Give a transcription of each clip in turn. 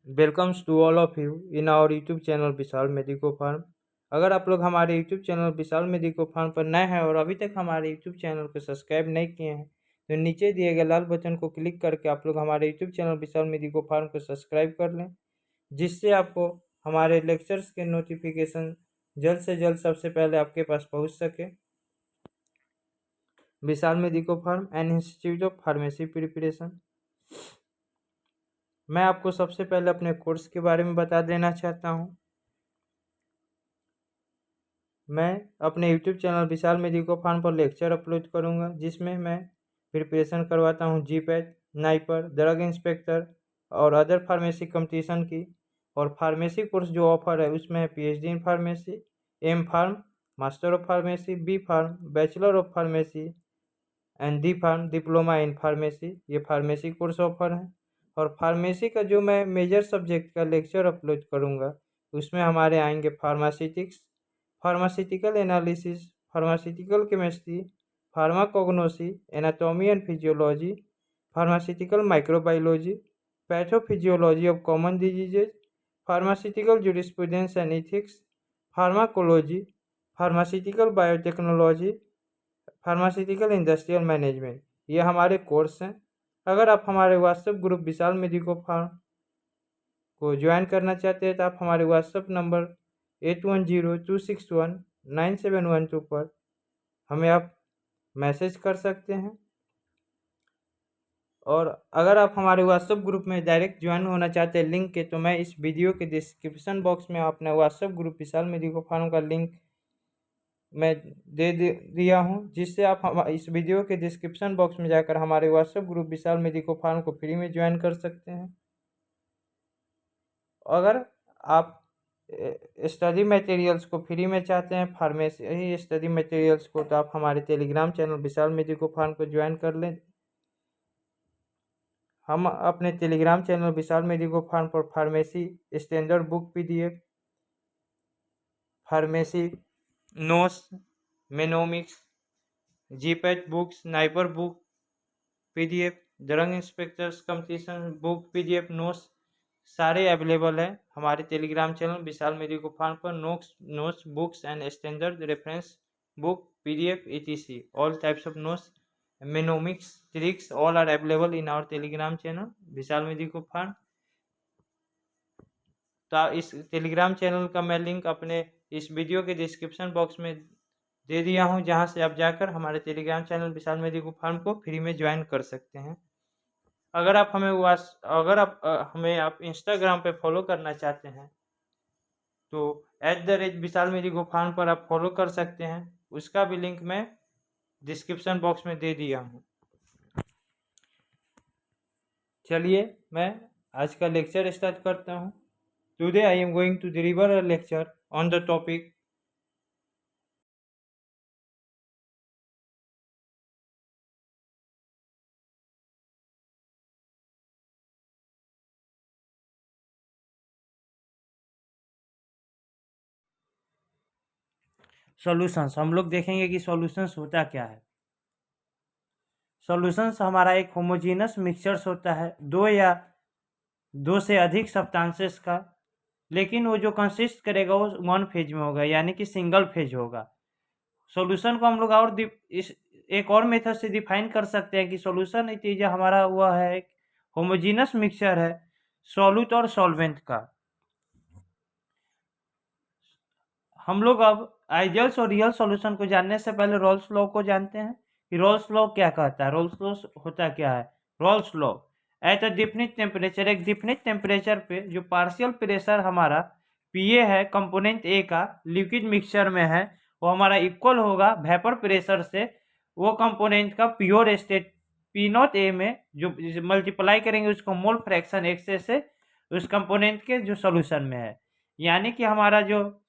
Welcomes to all of you in our YouTube channel Vishal medico pharm. अगर आप लोग हमारे YouTube channel Vishal medico farm पर नए हैं और अभी तक हमारे यूट्यूब चैनल को सब्सक्राइब नहीं किए हैं तो नीचे दिए गए लाल बटन को क्लिक करके आप लोग हमारे YouTube channel Vishal medico Pharm को सब्सक्राइब कर लें, जिससे आपको हमारे लेक्चर्स के नोटिफिकेशन जल्द से जल्द सबसे पहले आपके पास पहुंच सके। Vishal medico Pharm and institute of pharmacy preparation. मैं आपको सबसे पहले अपने कोर्स के बारे में बता देना चाहता हूँ। मैं अपने YouTube channel Vishal medico farm पर लेक्चर अपलोड करूंगा, जिसमें मैं प्रिपरेशन करवाता हूं जीपैट, नाइपर, ड्रग इंस्पेक्टर और अदर फार्मेसी कंपटीशन की। और फार्मेसी कोर्स जो ऑफर है उसमें है PhD in pharmacy, M pharm, master of pharmacy, B pharm, bachelor of pharmacy and D pharm, diploma in pharmacy. ये फार्मेसी कोर्स ऑफर है। और फार्मेसी का जो मैं मेजर सब्जेक्ट का लेक्चर अपलोड करूँगा उसमें हमारे आएंगे pharmaceutics, pharmaceutical analysis, pharmaceutical chemistry, pharmacognosy, anatomy and physiology, pharmaceutical microbiology, pathophysiology of common diseases, pharmaceutical jurisprudence and ethics, pharmacology, pharmaceutical biotechnology, pharmaceutical industrial management. ये हमारे कोर्स हैं। अगर आप हमारे व्हाट्सएप ग्रुप विशाल मेडिको फार्म को ज्वाइन करना चाहते हैं तो आप हमारे व्हाट्सएप नंबर 8102619712 पर हमें आप मैसेज कर सकते हैं। और अगर आप हमारे व्हाट्सएप ग्रुप में डायरेक्ट ज्वाइन होना चाहते हैं लिंक के, तो मैं इस वीडियो के डिस्क्रिप्शन बॉक्स में अपना व्हाट्सएप ग्रुप विशाल मेडिको फार्म का लिंक मैं दिया हूं, जिससे आप हम इस वीडियो के डिस्क्रिप्शन बॉक्स में जाकर हमारे व्हाट्सएप ग्रुप विशाल मेडिको फार्म को फ्री में ज्वाइन कर सकते हैं। अगर आप स्टडी मटेरियल्स को फ्री में चाहते हैं, फार्मेसी स्टडी मटेरियल्स को, तो आप हमारे Telegram channel Vishal medico Pharm को ज्वाइन कर लें। हम अपने Telegram channel Vishal medico farm पर pharmacy standard book PDF, pharmacy notes, mnemonics, GPAT books, NIPER book PDF, drug inspectors competition book PDF notes सारे अवेलेबल है हमारे Telegram channel Vishal medico farm पर। Notes books and standard reference book PDF etc all types of notes, mnemonics, tricks all are available in our telegram channel Vishal medico farm. तो इस Telegram channel का मैं link अपने इस video के description box में दे दिया हूं, जहां से आप जाकर हमारे Telegram channel Vishal medico Pharm को फ्री में ज्वाइन कर सकते हैं। अगर आप हमें आप इंस्टाग्राम पे फॉलो करना चाहते हैं तो @विशाल मेडिको फार्म पर आप फॉलो कर सकते हैं। उसका भी लिंक मैं डिस्क्रिप्शन बॉक्स में दे दिया हूँ। चलिए मैं आज का लेक्चर स्टार्ट करता हूँ। Today I am going to deliver a lecture on the topic solutions. हम लोग देखेंगे कि सॉल्यूशंस होता क्या है। सॉल्यूशंस हमारा एक होमोजीनस मिक्सचर्स होता है दो से अधिक सब्सटेंसेस का, लेकिन वो जो कंसिस्ट करेगा वो वन फेज में होगा, यानी कि सिंगल फेज होगा। सॉल्यूशन को हम लोग और इस एक और मेथड से डिफाइन कर सकते हैं कि सॉल्यूशन इट इज हमारा हुआ है एक होमोजीनस मिक्सचर है सॉल्यूट और सॉल्वेंट का। हम लोग अब आइडियल्स और रियल सॉल्यूशन को जानने से पहले रोल्स लॉ को जानते हैं कि रोल्स लॉ क्या कहता है। रोल्स लॉ होता क्या है? Roles law at a definite temperature, एक डिफिनिट टेम्परेचर पे जो पार्शियल प्रेशर हमारा पीए है कंपोनेंट ए का लिक्विड मिक्सचर में है, वो हमारा इक्वल होगा वेपर प्रेशर से वो कंपोनेंट का pure state P not a में जो मल्टीप्लाई करेंगे उसको मोल फ्रैक्शन एक्स से उस कंपोनेंट के जो सॉल्यूशन में है। यानी कि हमारा जो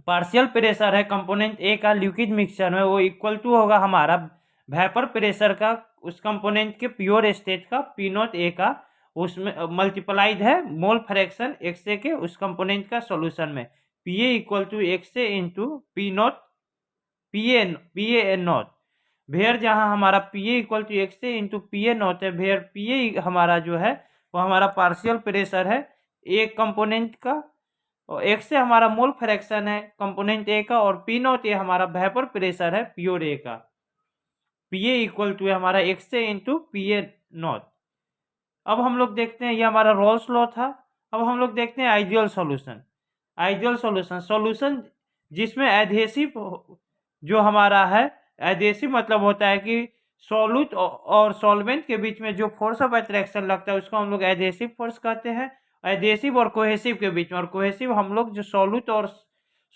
पार्शियल प्रेशर है कंपोनेंट ए का लिक्विड मिक्सचर में वो इक्वल टू होगा हमारा वेपर प्रेशर का उस कंपोनेंट के प्योर स्टेट का पी नॉट ए का, उसमें मल्टीप्लाइड है मोल फ्रैक्शन एक्स ए के उस कंपोनेंट का सॉल्यूशन में। P A equal to X A into P not P A not. Where जहाँ हमारा P A equal to X A into P A not है, वेयर पी ए हमारा जो है वो हमारा पार्शियल प्रेशर है एक कंपोनेंट का, और एक्स से हमारा मोल फ्रैक्शन है कंपोनेंट ए का, और पी नॉट ए हमारा वेपर प्रेशर है प्योर ए का। पी ए इक्वल टू हमारा एक्स से इंटू पी ए नॉट। अब हम लोग देखते हैं, ये हमारा रोल्स लॉ था। अब हम लोग देखते हैं ideal solution. Ideal solution, solution जिसमें एडहेसिव जो हमारा है, एडहेसिव मतलब होता है कि सॉल्यूट और सॉल्वेंट के बीच में जो फोर्स ऑफ अट्रैक्शन लगता है उसको हम लोग एडहेसिव फोर्स कहते हैं। एडहेसिव और कोहेसिव के बीच में, और कोहेसिव हम लोग जो सॉल्यूट और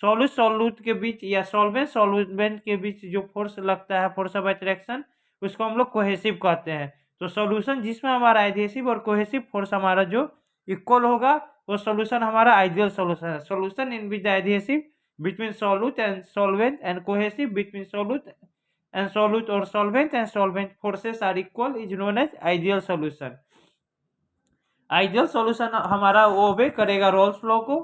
सॉल्यूट के बीच या सॉल्वेंट सॉल्वेंट के बीच जो फोर्स लगता है, फोर्स ऑफ अट्रैक्शन, उसको हम लोग कोहेसिव कहते हैं। तो सॉल्यूशन जिसमें हमारा एडहेसिव और कोहेसिव फोर्स हमारा जो इक्वल होगा वो सॉल्यूशन हमारा आइडियल सॉल्यूशन है। Solution in with adhesive between solute and solvent and cohesive between solute and solute or solvent and solvent forces are equal is known as ideal solution। Ideal solution हमारा ओबे करेगा roles law को।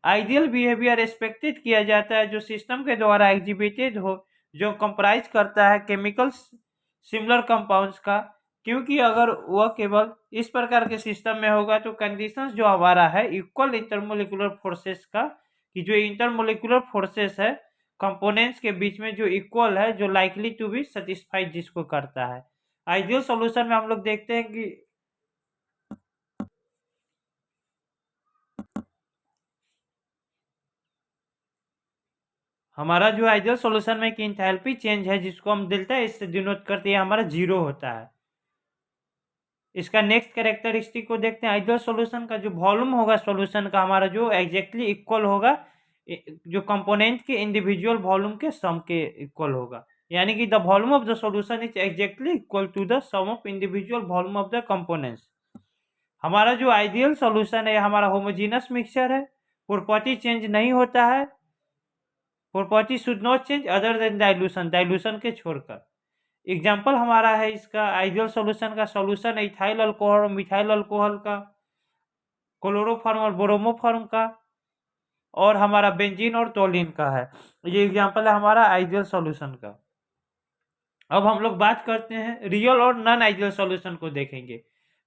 Ideal behaviour expected किया जाता है जो system के द्वारा एग्जिबिटेड हो, जो कंप्राइज करता है केमिकल सिमिलर कंपाउंड्स का, क्योंकि अगर वह केवल इस प्रकार के सिस्टम में होगा तो कंडीशंस जो हमारा है इक्वल इंटरमोलिकुलर फोर्सेस का, कि जो इंटरमोलिकुलर फोर्सेस है कंपोनेंट्स के बीच में जो इक्वल है, जो लाइकली टू बी सेटिस्फाइड जिसको करता है। आइडियल सॉल्यूशन में हम लोग देखते हैं कि हमारा जो आइडियल सॉल्यूशन में कि इंथैल्पी चेंज है जिसको हम डेल्टा इससे डिनोट करते हैं, हमारा जीरो होता है। इसका नेक्स्ट कैरेक्टरिस्टिक को देखते हैं। आइडियल सॉल्यूशन का जो वॉल्यूम होगा सॉल्यूशन का हमारा जो एग्जैक्टली इक्वल होगा जो कंपोनेंट के इंडिविजुअल वॉल्यूम के सम के इक्वल होगा, यानी कि the volume of the solution is exactly equal to the sum of individual volume of the components. हमारा जो आइडियल सॉल्यूशन है हमारा होमोजीनस मिक्सचर है, प्रॉपर्टी चेंज नहीं होता है, property should not change other than dilution, dilution के छोड़कर। एग्जाम्पल हमारा है इसका आइडियल सॉल्यूशन का, सॉल्यूशन इथाइल अल्कोहल और मिथाइल अल्कोहल का, क्लोरोफॉर्म और ब्रोमोफॉर्म का, और हमारा बेंजीन और टोलिन का है। ये एग्जाम्पल है हमारा आइडियल सॉल्यूशन का। अब हम लोग बात करते हैं रियल और नॉन आइडियल सॉल्यूशन को देखेंगे।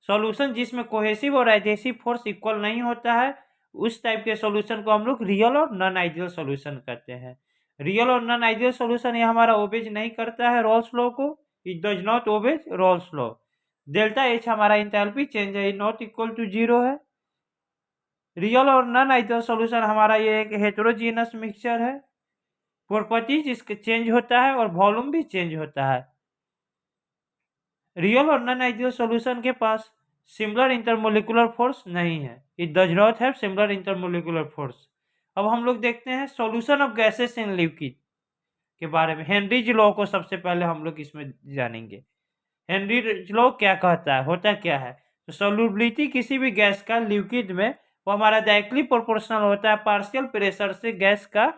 सॉल्यूशन जिसमें कोहेसिव और एडहेसिव फोर्स इक्वल नहीं होता है उस टाइप के सॉल्यूशन को हम लोग रियल और नॉन आइडियल सॉल्यूशन कहते हैं। रियल और नॉन आइडियल सॉल्यूशन ये हमारा ओबेज नहीं करता है रोल्स लॉ को, it does not obeys roles law. Delta H हमारा इंथैल्पी चेंज है नॉट इक्वल टू जीरो है। रियल और नॉन आइडियल सॉल्यूशन हमारा ये एक हेटेरोजीनस मिक्सचर है, प्रॉपर्टीज इसके चेंज होता है और वॉल्यूम भी चेंज होता है। रियल और नॉन आइडियल सॉल्यूशन के पास सिमिलर इंटरमोलिकुलर फोर्स नहीं है, it does not have similar intermolecular force. अब हम लोग देखते हैं solution of gases in liquid के बारे में। हेनरीज लॉ को सबसे पहले हम लोग इसमें जानेंगे। हेनरीज लॉ क्या कहता है, होता क्या है? तो सॉल्युबिलिटी किसी भी गैस का लिक्विड में वो हमारा डायरेक्टली प्रोपोर्शनल होता है पार्शियल प्रेशर से गैस का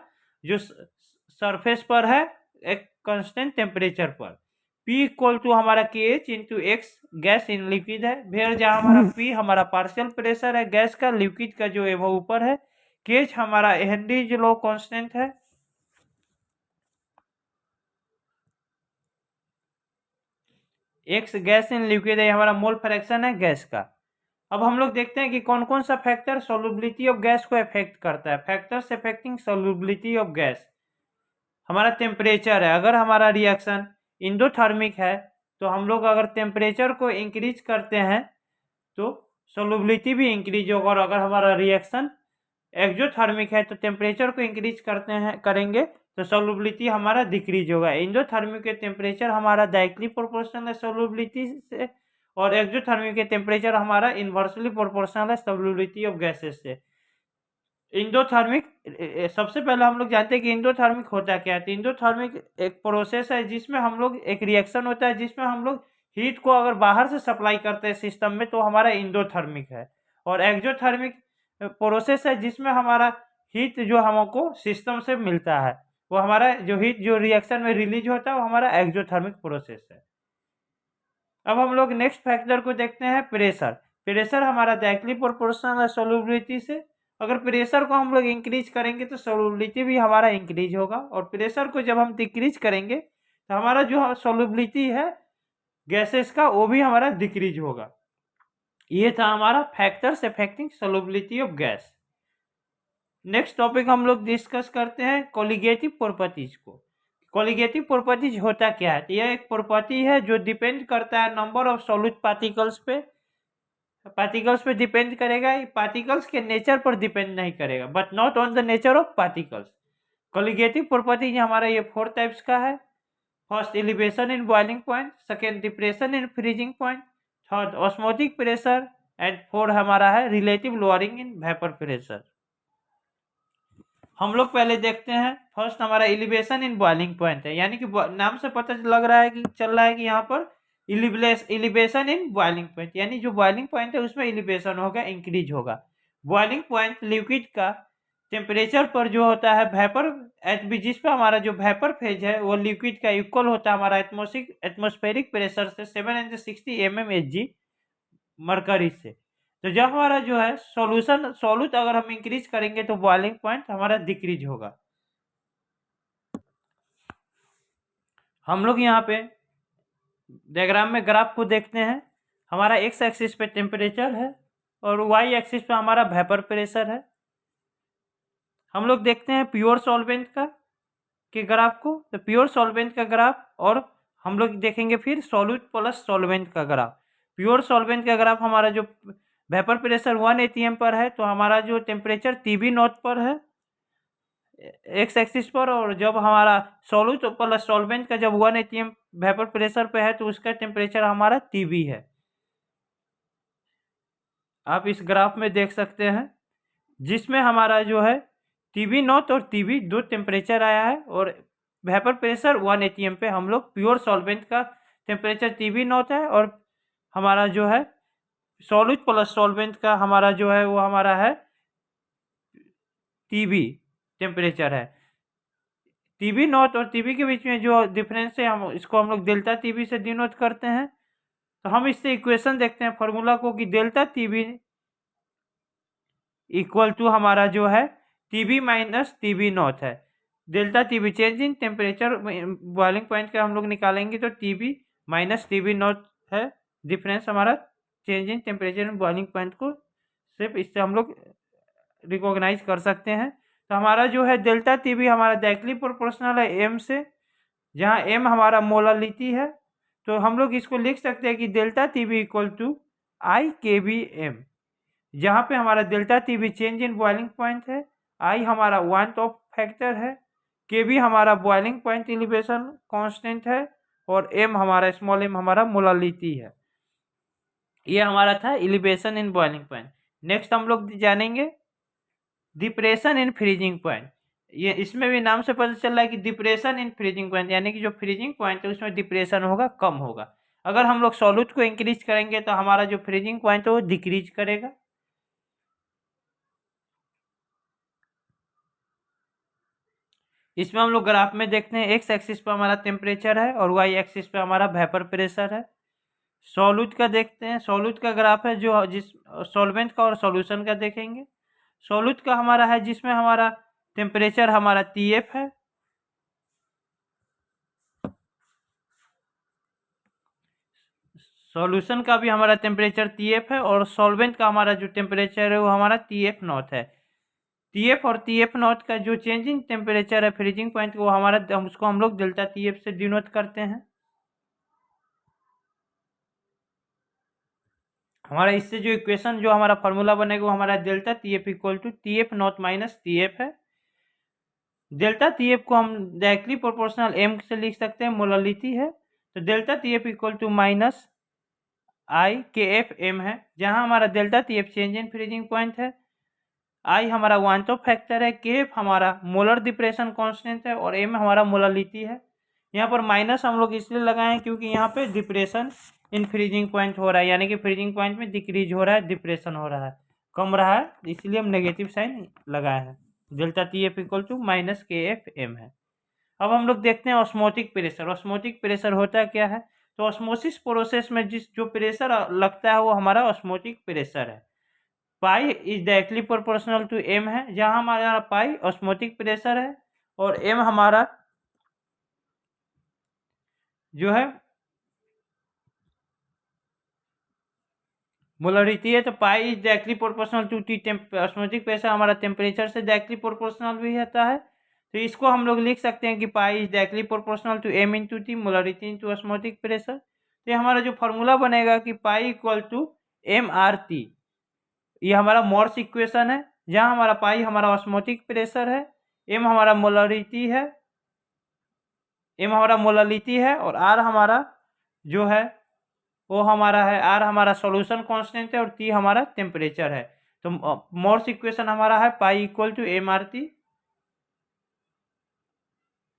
जो सरफेस पर है एक कांस्टेंट टेम्परेचर पर। P इक्वल टू हमारा KH into x gas in liquid है। फिर जहाँ हमारा P हमारा पार्शियल प्रेशर है गैस का, लिक्विड का जो है वो ऊपर है। KH हमारा हेनरीज लॉ कांस्टेंट है। एक्स गैस इन लिक्विड है, हमारा मोल फ्रैक्शन है गैस का। अब हम लोग देखते हैं कि कौन कौन सा फैक्टर सॉल्युबिलिटी ऑफ गैस को अफेक्ट करता है। Factors affecting solubility of gas, हमारा टेम्परेचर है। अगर हमारा रिएक्शन इंडोथर्मिक है तो हम लोग अगर टेम्परेचर को इंक्रीज करते हैं तो सॉल्युबिलिटी भी इंक्रीज होगा, और अगर हमारा रिएक्शन एक्सोथर्मिक है तो टेम्परेचर को इंक्रीज करते हैं करेंगे तो सॉल्युबिलिटी हमारा डिक्रीज होगा। इंडोथर्मिक के टेम्परेचर हमारा डायरेक्टली प्रोपोर्शनल है सॉल्युबिलिटी से, और एक्सोथर्मिक के टेम्परेचर हमारा इन्वर्सली प्रोपोर्शनल है सॉल्युबिलिटी ऑफ गैसेस से। इंडोथर्मिक सबसे पहले हम लोग जानते हैं कि इंडोथर्मिक होता क्या है। तो इंडोथर्मिक एक प्रोसेस है जिसमें हम लोग एक रिएक्शन होता है जिसमें हम लोग हीट को अगर बाहर से सप्लाई करते हैं सिस्टम में तो हमारा इंडोथर्मिक है। और एक्सोथर्मिक प्रोसेस है जिसमें हमारा हीट जो हमको सिस्टम से मिलता है वो हमारा जो हीट जो रिएक्शन में रिलीज होता है वो हमारा एक्सोथर्मिक प्रोसेस है। अब हम लोग नेक्स्ट फैक्टर को देखते हैं प्रेशर। प्रेशर हमारा डायरेक्टली प्रोपोर्शनल है सॉल्युबिलिटी से। अगर प्रेशर को हम लोग इंक्रीज करेंगे तो सॉल्युबिलिटी भी हमारा इंक्रीज होगा, और प्रेशर को जब हम डिक्रीज करेंगे तो हमारा जो सॉल्युबिलिटी है गैसेस का वो भी हमारा डिक्रीज होगा। ये था हमारा factors affecting solubility of gas. Next topic हम लोग डिस्कस करते हैं कोलिगेटिव प्रॉपर्टीज को। कोलिगेटिव प्रॉपर्टीज होता क्या है? तो यह एक प्रॉपर्टी है जो डिपेंड करता है नंबर ऑफ सॉल्यूट पार्टिकल्स पे। पार्टिकल्स पे डिपेंड करेगा, पार्टिकल्स के नेचर पर डिपेंड नहीं करेगा, but not on the nature of particles. Colligative properties हमारा ये 4 टाइप्स का है। First elevation in boiling point, second depression in freezing point, third osmotic pressure and fourth हमारा है relative lowering in vapour pressure. हम लोग पहले देखते हैं फर्स्ट हमारा एलिवेशन इन बॉइलिंग पॉइंट है, यानी कि नाम से पता लग रहा है कि चल रहा है कि यहाँ पर एलिवेशन इन बॉइलिंग पॉइंट, यानी जो बॉइलिंग पॉइंट है उसमें एलिवेशन होगा, इंक्रीज होगा। बॉइलिंग पॉइंट लिक्विड का टेम्परेचर पर जो होता है वेपर जिस पे हमारा जो वेपर फेज है वो लिक्विड का इक्वल होता है हमारा एटमॉस्फेरिक प्रेशर से 760 mmHg मरकरी से। तो जब हमारा जो है सॉल्यूट अगर हम इंक्रीज करेंगे तो बॉइलिंग पॉइंट हमारा डिक्रीज होगा। हम लोग यहाँ पे डायग्राम में ग्राफ को देखते हैं। हमारा एक्स एक्सिस पे टेम्परेचर है और वाई एक्सिस पे हमारा वेपर प्रेशर है। हम लोग देखते हैं प्योर सॉल्वेंट का के ग्राफ को, तो प्योर सॉल्वेंट का ग्राफ, और हम लोग देखेंगे फिर सॉल्यूट प्लस सॉल्वेंट का ग्राफ। प्योर सॉल्वेंट का ग्राफ हमारा जो वेपर प्रेशर 1 atm पर है, तो हमारा जो टेम्परेचर TB नॉट पर है एक्स एक्सिस पर, और जब हमारा सॉल्यूट प्लस सॉल्वेंट का जब 1 atm वेपर प्रेशर पे है तो उसका टेम्परेचर हमारा TB है। आप इस ग्राफ में देख सकते हैं जिसमें हमारा जो है TB नॉट और TB दो टेम्परेचर आया है, और वेपर प्रेशर 1 atm पे हम लोग प्योर सॉल्वेंट का टेम्परेचर TB नॉट है, और हमारा जो है सॉल्यूट प्लस सॉल्वेंट का हमारा जो है वो हमारा है TB टेम्परेचर है। TB नॉट और TB के बीच में जो डिफरेंस है हम इसको हम लोग डेल्टा TB से डिनोट करते हैं। तो हम इससे इक्वेशन देखते हैं फॉर्मूला को कि डेल्टा TB इक्वल टू हमारा जो है TB माइनस TB नॉट है। Delta TB change in temperature boiling point का हम लोग निकालेंगे तो TB माइनस TB नॉट है डिफरेंस हमारा change in temperature boiling point को, सिर्फ इससे हम लोग रिकॉग्नाइज कर सकते हैं। तो हमारा जो है डेल्टा TB हमारा डायरेक्टली प्रोपोर्शनल है m से, जहाँ m हमारा मोलालिटी है। तो हम लोग इसको लिख सकते हैं कि delta TB equal to IKBM, जहाँ पे हमारा delta TB change in boiling point है, I हमारा वार्मथ ऑफ फैक्टर है, KB हमारा बॉइलिंग पॉइंट एलिवेशन कांस्टेंट है, और m हमारा स्मॉल m हमारा मोलालिटी है। ये हमारा था elevation in boiling point. Next हम लोग जानेंगे डिप्रेशन इन फ्रीजिंग पॉइंट। ये इसमें भी नाम से पता चल रहा है कि डिप्रेशन इन फ्रीजिंग पॉइंट, यानी कि जो फ्रीजिंग पॉइंट है उसमें डिप्रेशन होगा, कम होगा। अगर हम लोग सॉल्यूट को इंक्रीज करेंगे तो हमारा जो फ्रीजिंग पॉइंट है वो डिक्रीज करेगा। इसमें हम लोग ग्राफ में देखते हैं एक्स एक्सिस पे हमारा टेम्परेचर है और वाई एक्सिस पे हमारा वेपर प्रेशर है। सॉल्यूट का देखते हैं, सॉल्यूट का ग्राफ है जो जिस सॉल्वेंट का और सॉल्यूशन का देखेंगे। सॉल्यूट का हमारा है जिसमें हमारा टेम्परेचर हमारा TF है, सॉल्यूशन का भी हमारा टेम्परेचर TF है, और सॉल्वेंट का हमारा जो टेम्परेचर है वो हमारा TF नॉट है। TF और TF नॉट का जो चेंजिंग टेम्परेचर है फ्रीजिंग पॉइंट वो हमारा उसको हम लोग डेल्टा TF से डिनोट करते हैं। हमारा इससे जो इक्वेशन जो हमारा फार्मूला बनेगा वो हमारा delta TF equal to TF not minus TF है। डेल्टा TF को हम डायरेक्टली प्रोपोर्शनल m से लिख सकते हैं, मोलालिटी है। तो delta TF equal to minus IKFM है, जहां हमारा delta TF change in freezing point है, I हमारा वार्मथ ऑफ फैक्टर है, KF हमारा मोलर डिप्रेशन कांस्टेंट है, और M हमारा मोलालिटी है। यहाँ पर माइनस हम लोग इसलिए लगाए हैं क्योंकि यहाँ पे डिप्रेशन इन फ्रीजिंग पॉइंट हो रहा है, यानी कि फ्रीजिंग पॉइंट में डिक्रीज हो रहा है, डिप्रेशन हो रहा है, कम रहा है, इसलिए हम नेगेटिव साइन लगाए हैं। Delta TF equal to minus KFM है। अब हम लोग देखते हैं ऑस्मोटिक प्रेशर। ऑस्मोटिक प्रेशर होता क्या है? तो ऑस्मोसिस प्रोसेस में जो प्रेशर लगता है वो हमारा ऑस्मोटिक प्रेशर है। Pi is directly proportional to m है, जहां हमारा पाई ऑस्मोटिक प्रेशर है और m हमारा जो है मोलरिटी है, तो pi is directly proportional to T osmotic pressure, हमारा टेम्परेचर से डायरेक्टली प्रोपोर्शनल भी होता है। तो इसको हम लोग लिख सकते हैं कि pi is directly proportional to M into T, molarity into osmotic pressure. तो ये हमारा जो फॉर्मूला बनेगा कि pi equal to M R T, ये हमारा मोर्स इक्वेशन है, जहाँ हमारा पाई हमारा ऑस्मोटिक प्रेशर है, एम हमारा मोलरिटी है, एम हमारा मोलरिटी है, और आर हमारा जो है वो हमारा है, आर हमारा सॉल्यूशन कांस्टेंट है, और टी हमारा टेम्परेचर है। तो मोर्स इक्वेशन हमारा है pi equal to M R T,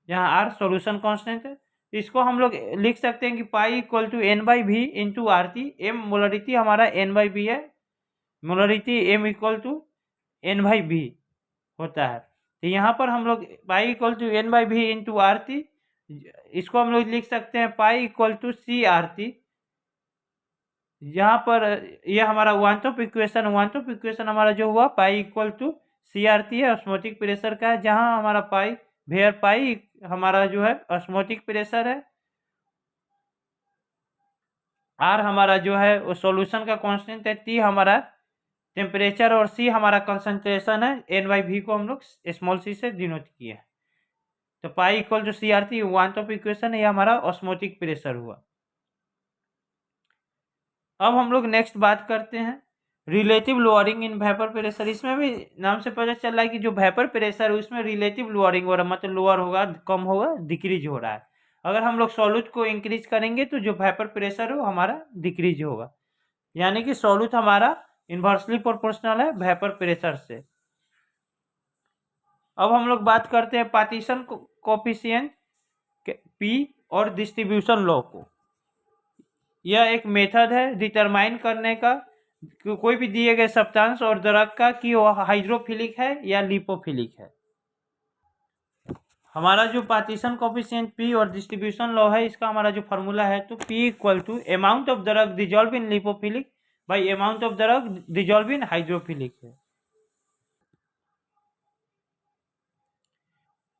जहाँ आर सॉल्यूशन कांस्टेंट है। तो इसको हम लोग लिख सकते हैं कि pi equal to N by V into R T, M molarity हमारा एन बाई वी है, molarity M equal to N by V होता है। तो यहाँ पर हम लोग pi equal to N by V into R T, इसको हम लोग लिख सकते हैं pi equal to C R T, यहाँ पर यह हमारा वन ऑफ इक्वेशन हमारा जो हुआ pi equal to C R T है, ऑस्मोटिक प्रेशर का है, जहाँ हमारा पाई वेयर पाई हमारा जो है ऑस्मोटिक प्रेशर है, आर हमारा जो है वो सॉल्यूशन का कांस्टेंट है, टी हमारा टेम्परेचर, और सी हमारा कंसंट्रेशन है, एन बाई वी को हम लोग स्मॉल सी से डिनोट किए हैं। तो pi equal to C R T one of equation, ये हमारा ऑस्मोटिक प्रेशर हुआ। अब हम लोग नेक्स्ट बात करते हैं relative lowering in vapour pressure. इसमें भी नाम से पता चल रहा है कि जो वेपर प्रेशर है उसमें रिलेटिव लोअरिंग हो रहा है, मतलब लोअर होगा, कम होगा, डिक्रीज हो रहा है। अगर हम लोग सॉल्यूट को इंक्रीज करेंगे तो जो वेपर प्रेशर है वो हमारा डिक्रीज होगा, यानी कि सॉल्यूट हमारा इन्वर्सली प्रोपोर्शनल है वेपर प्रेशर से। अब हम लोग बात करते हैं पार्टीशन कोफिशिएंट पी और डिस्ट्रीब्यूशन लॉ को। यह एक मेथड है डिटरमाइन करने का कोई भी दिए गए सब्सटेंस और द्रव का कि वह हाइड्रोफिलिक है या लिपोफिलिक है। हमारा जो पार्टीशन कोफिशिएंट पी और डिस्ट्रीब्यूशन लॉ है, इसका हमारा जो फार्मूला है, तो P equal to amount of द्रव dissolve in lipophilic by amount of द्रव डिजॉल्व इन हाइड्रोफिलिक है।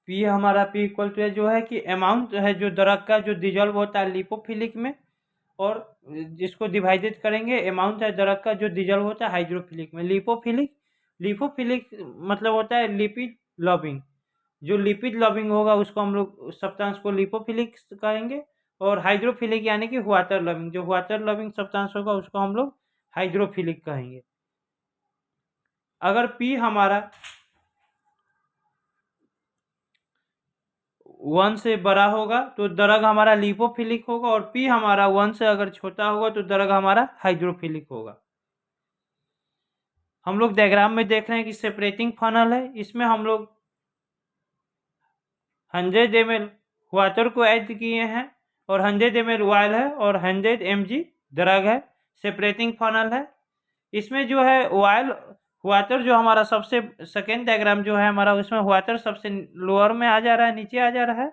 पी हमारा पी इक्वल टू जो है कि अमाउंट है जो द्रव का जो डिजॉल्व होता है लिपोफिलिक में, और जिसको डिवाइडेड करेंगे अमाउंट है द्रव का जो डिजॉल्व होता है हाइड्रोफिलिक में। लिपोफिलिक मतलब होता है लिपिड लविंग, जो लिपिड लविंग होगा उसको हम लोग सब्सटेंस को लिपोफिलिक कहेंगे, और हाइड्रोफिलिक यानी कि वाटर लविंग, जो वाटर लविंग सब्सटेंस होगा उसको हम लोग हाइड्रोफिलिक कहेंगे। अगर पी हमारा 1 से बड़ा होगा तो द्रव हमारा लिपोफिलिक होगा, और पी हमारा 1 से अगर छोटा होगा तो द्रव हमारा हाइड्रोफिलिक होगा। हम लोग डायग्राम में देख रहे हैं कि सेपरेटिंग फनल है, इसमें हम लोग 100 ml वाटर को ऐड किए हैं, और 100 ml ऑयल है, और 100 mg द्रव है। सेपरेटिंग फनल है, इसमें जो है ऑयल वाटर जो हमारा सबसे सेकेंड डायग्राम जो है हमारा, उसमें वाटर सबसे लोअर में आ जा रहा है, नीचे आ जा रहा है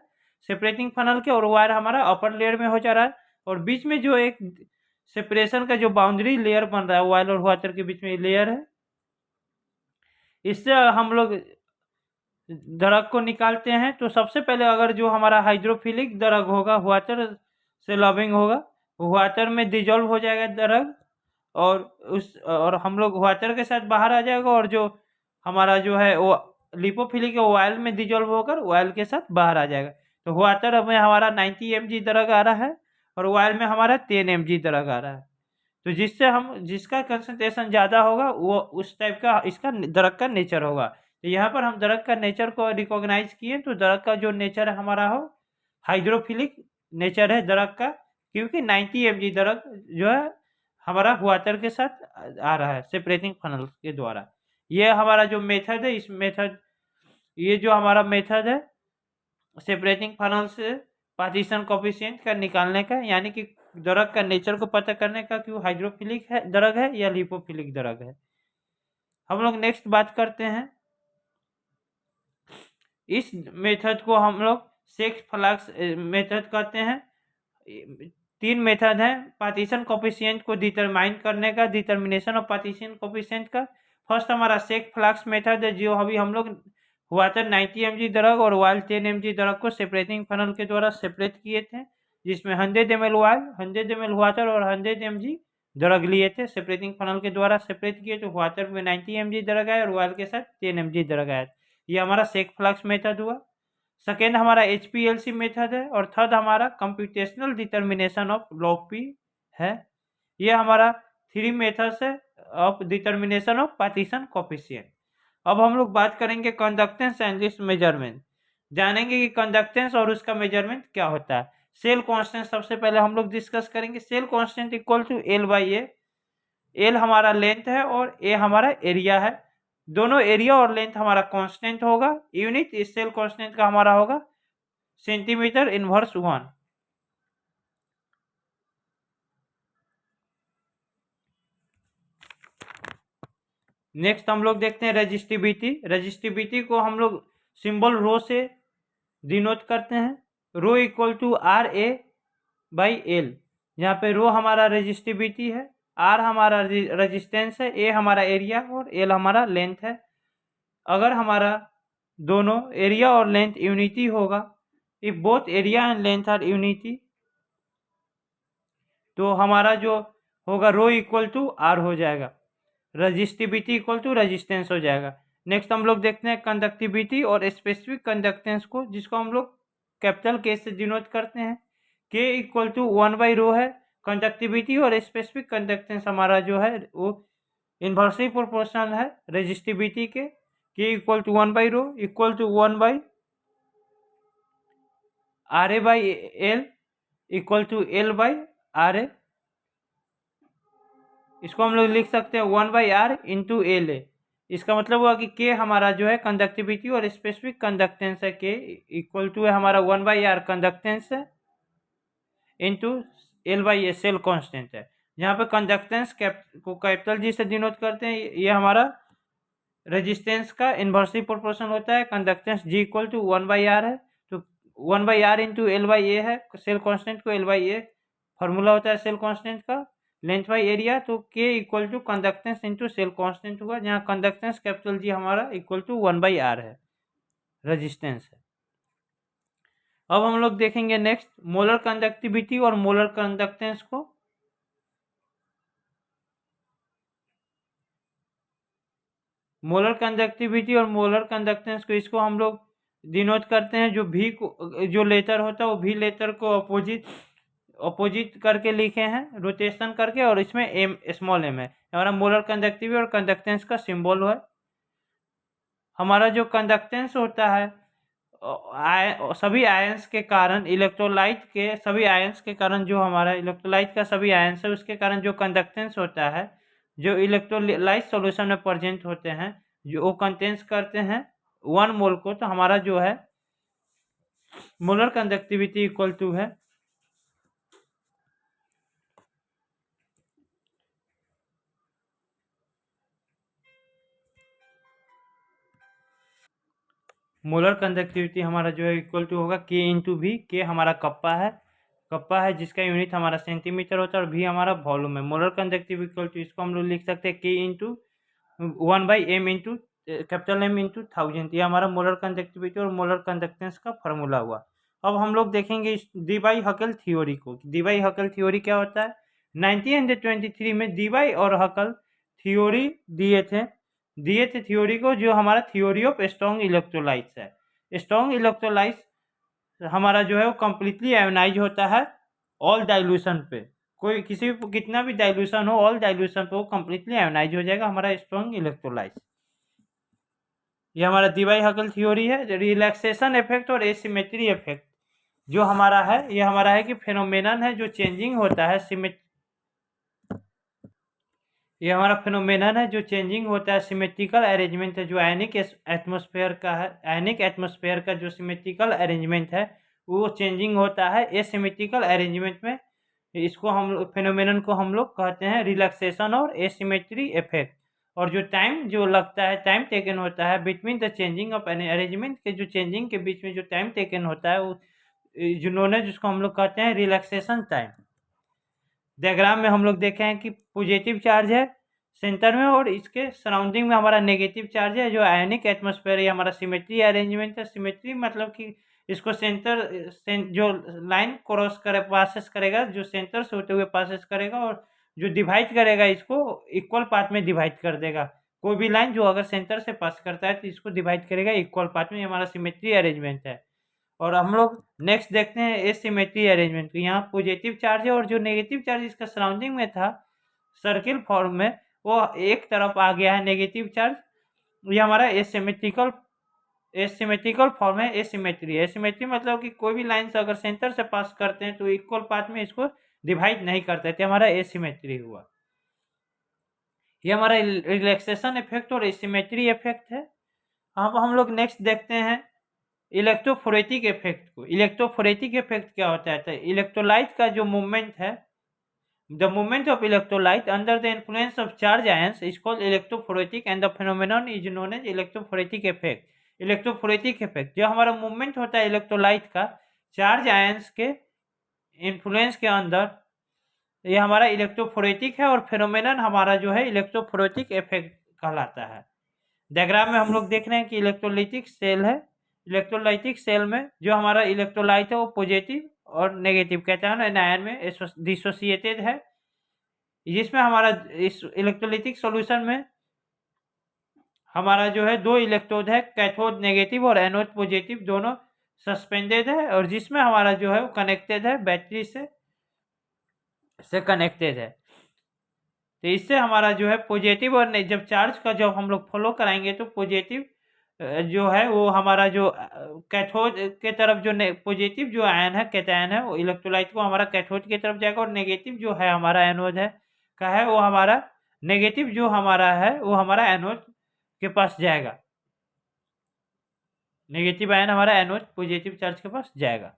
सेपरेटिंग फनल के, और वायर हमारा अपर लेयर में हो जा रहा है, और बीच में जो एक सेपरेशन का जो बाउंड्री लेयर बन रहा है ऑयल और वाटर के बीच में लेयर है, इससे हम लोग द्रव को निकालते हैं। तो सबसे पहले अगर जो हमारा हाइड्रोफिलिक द्रव होगा, वाटर से लविंग होगा, वाटर में डिजॉल्व हो जाएगा द्रव, और हम लोग वाटर के साथ बाहर आ जाएगा, और जो हमारा जो है वो लिपोफिलिक ऑयल में डिजॉल्व होकर ऑयल के साथ बाहर आ जाएगा। तो वाटर में हमारा 90 mg द्रव आ रहा है, और ऑयल में हमारा 10 mg द्रव आ रहा है। तो जिसका कंसंट्रेशन ज़्यादा होगा वो उस टाइप का इसका द्रव का नेचर होगा। तो यहाँ पर हम द्रव का नेचर को रिकॉग्नाइज किए, तो द्रव का जो नेचर है हमारा हो हाइड्रोफिलिक नेचर है द्रव का, क्योंकि 90 mg द्रव जो है हमारा वाटर के साथ आ रहा है सेपरेटिंग फनल के द्वारा। ये हमारा जो मेथड है, ये जो हमारा मेथड है सेपरेटिंग फनल से पार्टीशन कोफिशिएंट का निकालने का, यानी कि द्रव का नेचर को पता करने का कि वो हाइड्रोफिलिक है द्रव है या लिपोफिलिक द्रव है। हम लोग नेक्स्ट बात करते हैं, इस मेथड को हम लोग सेक्स फ्लक्स मेथड कहते हैं। 3 मेथड है पार्टीशन कोफिशिएंट को डिटरमाइन करने का, डिटर्मिनेशन ऑफ पार्टीशन कोफिशिएंट का। फर्स्ट हमारा सेक फ्लक्स मेथड है, जो अभी हम लोग वाटर 90 mg द्रव और ऑयल 10 mg द्रव को सेपरेटिंग फनल के द्वारा सेपरेट किए थे। जिसमें 100 ml ऑयल, 100 ml वाटर और 100 mg ड्रग लिए थे। सेपरेटिंग फनल के द्वारा सेपरेट किए तो वाटर में 90 mg ड्रग आया और ऑयल के साथ 10 mg ड्रग आया। ये हमारा शेक फ्लक्स मेथड हुआ। सेकेंड हमारा HPLC मेथड है और थर्ड हमारा computational determination of log P है। ये हमारा 3 मेथड्स है of determination of partition coefficient. अब हम लोग बात करेंगे कंडक्टेंस एंड इट्स मेजरमेंट, जानेंगे कि कंडक्टेंस और उसका मेजरमेंट क्या होता है। सेल कांस्टेंट सबसे पहले हम लोग डिस्कस करेंगे। Cell constant equal to L by A. L हमारा लेंथ है और ए हमारा एरिया है। दोनों एरिया और लेंथ हमारा कांस्टेंट होगा। यूनिट इस सेल कांस्टेंट का हमारा होगा सेंटीमीटर इनवर्स 1। नेक्स्ट हम लोग देखते हैं रेजिस्टिविटी। रेजिस्टिविटी को हम लोग सिंबल रो से डिनोट करते हैं। Rho equal to R A by L. यहाँ पे रो हमारा रेजिस्टिविटी है, आर हमारा रेजिस्टेंस है, ए हमारा एरिया और एल हमारा लेंथ है। अगर हमारा दोनों एरिया और लेंथ यूनिटी होगा, if both area and length are unity, तो हमारा जो होगा रो इक्वल टू आर हो जाएगा, रेजिस्टिविटी इक्वल टू रेजिस्टेंस हो जाएगा। नेक्स्ट हम लोग देखते हैं कंडक्टिविटी और स्पेसिफिक कंडक्टेंस को, जिसको हम लोग कैपिटल के से डिनोट करते हैं। के इक्वल टू 1 बाई रो है कंडक्टिविटी, और स्पेसिफिक कंडक्टेंस हमारा जो है वो इन्वर्सली प्रोपोर्शनल है रेजिस्टिविटी के। K equal to 1 by rho equal to 1 by R A by L equal to L by R A. इसको हम लोग लिख सकते हैं 1 by R into L A. इसका मतलब हुआ कि के हमारा जो है कंडक्टिविटी और स्पेसिफिक कंडक्टेंस है। के इक्वल टू है हमारा 1 बाई आर कंडक्टेंस है into L by A cell constant है। यहाँ पे कंडक्टेंस को कैपिटल जी से डिनोट करते हैं। ये हमारा रेजिस्टेंस का इन्वर्सली प्रोपोर्शनल होता है। Conductance G equal to 1 by R है, तो 1 by R into L by A है। सेल कॉन्स्टेंट को एल बाई ए फार्मूला होता है सेल कॉन्स्टेंट का। लेंथ बाई एरिया, तो K equal to conductance into cell constant हुआ, जहाँ कंडक्टेंस कैपिटल जी हमारा इक्वल टू 1 बाई आर है, रेजिस्टेंस है। अब हम लोग देखेंगे नेक्स्ट मोलर कंडक्टिविटी और मोलर कंडक्टेंस को। मोलर कंडक्टिविटी और मोलर कंडक्टेंस को, इसको हम लोग डिनोट करते हैं। जो भी को जो लेटर होता है वो भी लेटर को अपोजिट करके लिखे हैं रोटेशन करके, और इसमें एम स्मॉल एम है हमारा मोलर कंडक्टिविटी और कंडक्टेंस का सिंबल है। हमारा जो कंडक्टेंस होता है सभी आयंस के कारण, इलेक्ट्रोलाइट के सभी आयंस के कारण, जो हमारा इलेक्ट्रोलाइट का सभी आयंस है उसके कारण जो कंडक्टेंस होता है, जो इलेक्ट्रोलाइट सॉल्यूशन में प्रेजेंट होते हैं, जो वो कंटेंस करते हैं 1 मोल को, तो हमारा जो है मोलर कंडक्टिविटी इक्वल टू है मोलर कंडक्टिविटी हमारा जो है इक्वल टू होगा के इंटू भी। के हमारा कप्पा है जिसका यूनिट हमारा सेंटीमीटर होता है, और भी हमारा वॉल्यूम है। मोलर कंडक्टिविटी इक्वल टू, इसको हम लोग लिख सकते हैं के into 1 by M into capital M into 1000। ये हमारा मोलर कंडक्टिविटी और मोलर कंडक्टेंस का फार्मूला हुआ। अब हम लोग देखेंगे डी बाई हकल थ्योरी को। डी बाई हकल थ्योरी क्या होता है। 1923 में डी बाई और हकल थ्योरी दिए थे थ्योरी को, जो हमारा थ्योरी ऑफ स्ट्रॉन्ग इलेक्ट्रोलाइट्स है। स्ट्रॉन्ग इलेक्ट्रोलाइट्स हमारा जो है वो कंप्लीटली आयोनाइज होता है ऑल डाइल्यूशन पे। कोई किसी भी कितना भी डाइल्यूशन हो, ऑल डाइल्यूशन पे वो कंप्लीटली आयोनाइज हो जाएगा हमारा स्ट्रॉन्ग इलेक्ट्रोलाइट्स। ये हमारा डी बाई हकल थ्योरी है। रिलैक्सेशन इफेक्ट और एसिमेट्री इफेक्ट जो हमारा है, ये हमारा है कि फेनोमेनन है जो चेंजिंग होता है ये हमारा फेनोमेनन है जो चेंजिंग होता है। सिमेट्रिकल अरेंजमेंट है जो आयनिक एटमॉस्फेयर का है। आयनिक एटमॉस्फेयर का जो सिमेट्रिकल अरेंजमेंट है वो चेंजिंग होता है। एसिमेट्रिकल अरेंजमेंट में इसको हम फेनोमेनन को हम लोग कहते हैं रिलैक्सेशन और एसिमेट्री इफेक्ट। और जो टाइम जो लगता है, टाइम टेकन होता है between the changing of an arrangement के, जो चेंजिंग के बीच में जो टाइम टेकन होता है वो जिन्होंने जिसको हम लोग कहते हैं रिलैक्सेशन टाइम। डायग्राम में हम लोग देखे हैं कि पॉजिटिव चार्ज है सेंटर में और इसके सराउंडिंग में हमारा नेगेटिव चार्ज है जो आयनिक एटमॉस्फेयर है। हमारा सिमेट्री अरेंजमेंट है। सिमेट्री मतलब कि इसको जो लाइन क्रॉस करे पासेस करेगा, जो सेंटर से होते हुए पासेस करेगा, और जो डिवाइड करेगा इसको इक्वल पार्ट में डिवाइड कर देगा। कोई भी लाइन जो अगर सेंटर से पास करता है तो इसको डिवाइड करेगा इक्वल पार्ट में। ये हमारा सिमेट्री अरेंजमेंट है। और हम लोग नेक्स्ट देखते हैं एसिमेट्री अरेंजमेंट। यहाँ पॉजिटिव चार्ज है और जो नेगेटिव चार्ज इसका सराउंडिंग में था सर्किल फॉर्म में, वो एक तरफ आ गया है नेगेटिव चार्ज। ये हमारा एसिमेट्रिकल फॉर्म है। एसिमेट्री मतलब कि कोई भी लाइन से अगर सेंटर से पास करते हैं तो इक्वल पार्ट में इसको डिवाइड नहीं करते थे, हमारा एसिमेट्री हुआ। ये हमारा रिलैक्सेशन इफेक्ट और एसिमेट्री इफेक्ट है। अब हम लोग नेक्स्ट देखते हैं इलेक्ट्रोफोरेटिक इफेक्ट को। इलेक्ट्रोफोरेटिक इफेक्ट क्या होता है? तो इलेक्ट्रोलाइट का जो मूवमेंट है, the movement of electrolyte under the influence of charge ions is called electrophoretic and the phenomenon is known as electrophoretic effect. Electrophoretic effect जो हमारा मूवमेंट होता है इलेक्ट्रोलाइट का चार्ज आयंस के इन्फ्लुएंस के अंदर, ये हमारा इलेक्ट्रोफोरेटिक है, और फेनोमेनन हमारा जो है इलेक्ट्रोफोरेटिक इफेक्ट कहलाता है। डायग्राम में हम लोग देख रहे हैं कि इलेक्ट्रोलाइटिक सेल है। इलेक्ट्रोलाइटिक सेल में जो हमारा इलेक्ट्रोलाइट है वो पॉजिटिव और नेगेटिव कैटायन एंड आयन में डिसोसिएटेड है, जिसमें हमारा इस इलेक्ट्रोलाइटिक सॉल्यूशन में हमारा जो है 2 इलेक्ट्रोड है, कैथोड नेगेटिव और एनोड पॉजिटिव, दोनों सस्पेंडेड है, और जिसमें हमारा जो है वो कनेक्टेड है, बैटरी से कनेक्टेड है। तो इससे हमारा जो है पॉजिटिव और जब चार्ज का जब हम लोग फ्लो कराएंगे तो पॉजिटिव जो है वो हमारा जो कैथोड के तरफ जो पॉजिटिव जो आयन है कैटायन है वो इलेक्ट्रोलाइट को हमारा कैथोड की तरफ जाएगा, और नेगेटिव जो है हमारा एनोड है का है वो हमारा नेगेटिव जो हमारा है वो हमारा एनोड के पास जाएगा। नेगेटिव आयन हमारा एनोड पॉजिटिव चार्ज के पास जाएगा।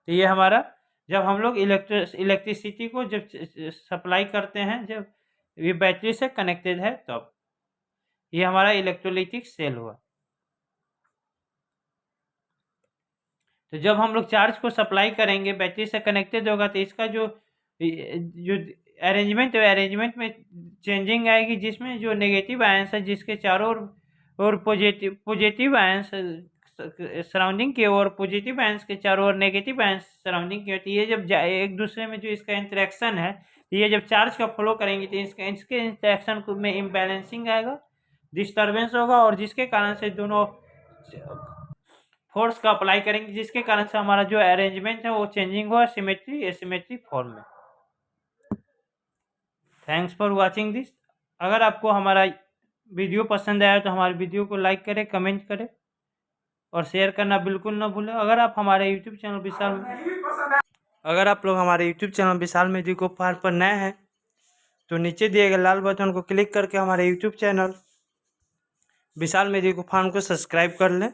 तो ये हमारा जब हम लोग इलेक्ट्रिसिटी को जब सप्लाई करते हैं, जब ये बैटरी से कनेक्टेड है, तब ये हमारा इलेक्ट्रोलाइटिक सेल हुआ। तो जब हम लोग चार्ज को सप्लाई करेंगे बैटरी से कनेक्टेड होगा तो इसका जो अरेंजमेंट है, अरेंजमेंट में चेंजिंग आएगी, जिसमें जो नेगेटिव आयंस है जिसके चारों ओर पॉजिटिव आयंस सराउंडिंग की ओर, पॉजिटिव आयंस के चारों ओर नेगेटिव आयंस सराउंडिंग की ओर, तो ये जब एक दूसरे में जो इसका इंटरेक्शन है, ये जब चार्ज का फ्लो करेंगे तो इसके इंटरेक्शन में इम्बैलेंसिंग आएगा, डिस्टर्बेंस होगा, और जिसके कारण से दोनों फोर्स का अप्लाई करेंगे, जिसके कारण से हमारा जो अरेंजमेंट है वो चेंजिंग हुआ सिमेट्री एसिमेट्री फॉर्म में। Thanks for watching this. अगर आपको हमारा वीडियो पसंद आया तो हमारे वीडियो को लाइक करें, कमेंट करें और शेयर करना बिल्कुल ना भूलें। अगर आप लोग हमारे यूट्यूब चैनल विशाल मेडिकोफार्म पर नए हैं तो नीचे दिए गए लाल बटन को क्लिक करके हमारे यूट्यूब चैनल विशाल मेडिकोफार्म को सब्सक्राइब कर लें।